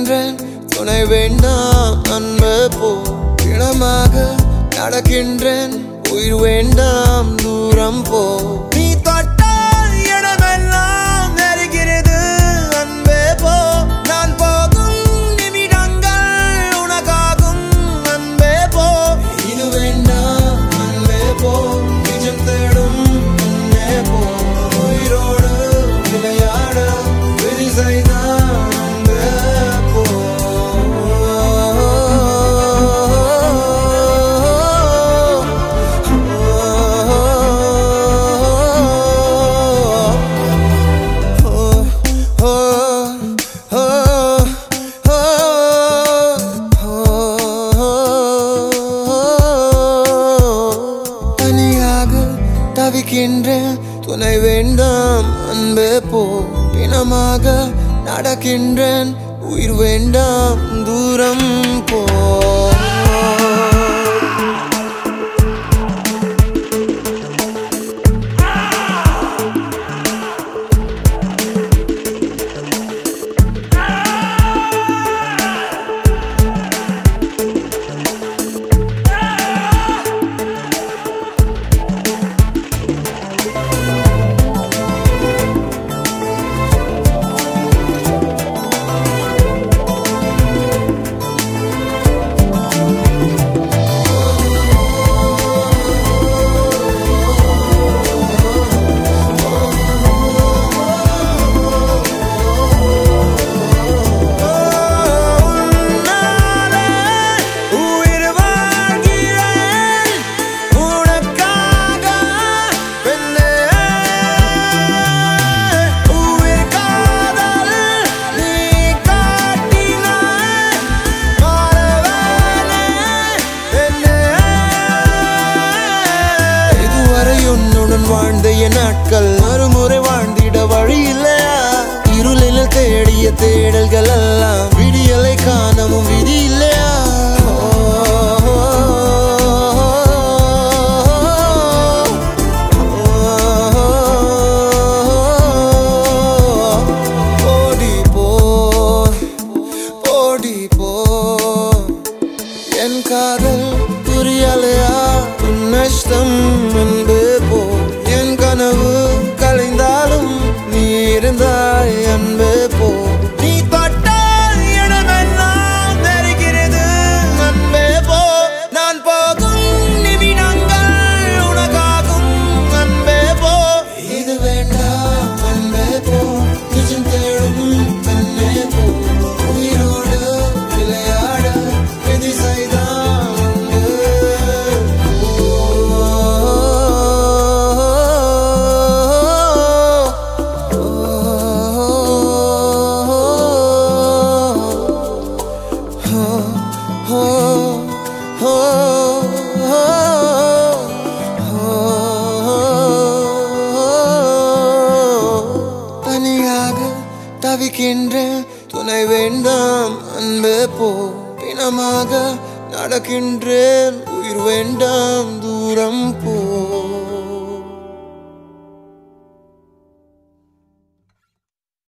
நடக்கின்றேன் துணை வேண்டாம் அன்பே போ இனமாக நடக்கின்றேன் உயிர் வேண்டாம் தூரம் போ நீ தொட்டால் இடமெல்லாம் நெருகிறது அன்பே போ நான் போகும் நிமிடங்கள் உனக்காகும் அன்பே போ இது வேண்டாம் அன்பே போ நிஜம் தேடும் அன்பே போ உயிரோடு விளையாட விதி செய்தான் அன்பே போ தவிக்கின்றேன் துணை வேண்டாம் அன்பே போ பிணமாக நடக்கின்றேன் உயிர் வேண்டாம் தூரம் போ வாழ்ந்த என் நாட்கள் மறுமுறை வாழ்ந்திட வழி இல்லையா இருளில் தேடிய தேடல்கள் எல்லாம் விடியலை காணவும் விதி இல்லையா ஓடி போ ஓடி போ என் காதல் புரியலையா உன் நஷ்டம் அன்பே போ கனவு கலைந்தாலும் நீ இருந்தாய் அன்பே போ நீ தொட்டால் இடமெல்லாம் நெருகிறது அன்பே போ நான் போகும் நிமிடங்கள் உனக்காகும் அன்பே போ இது வேண்டாம் அன்பே போ நிஜம் தேடும் அன்பே போ உயிரோடு விளையாட விதி செய்தான் தனியாக தவிக்கின்றேன் துணை வேண்டாம் அன்பே போ பிணமாக நடக்கின்றேன் உயிர் வேண்டாம் தூரம் போ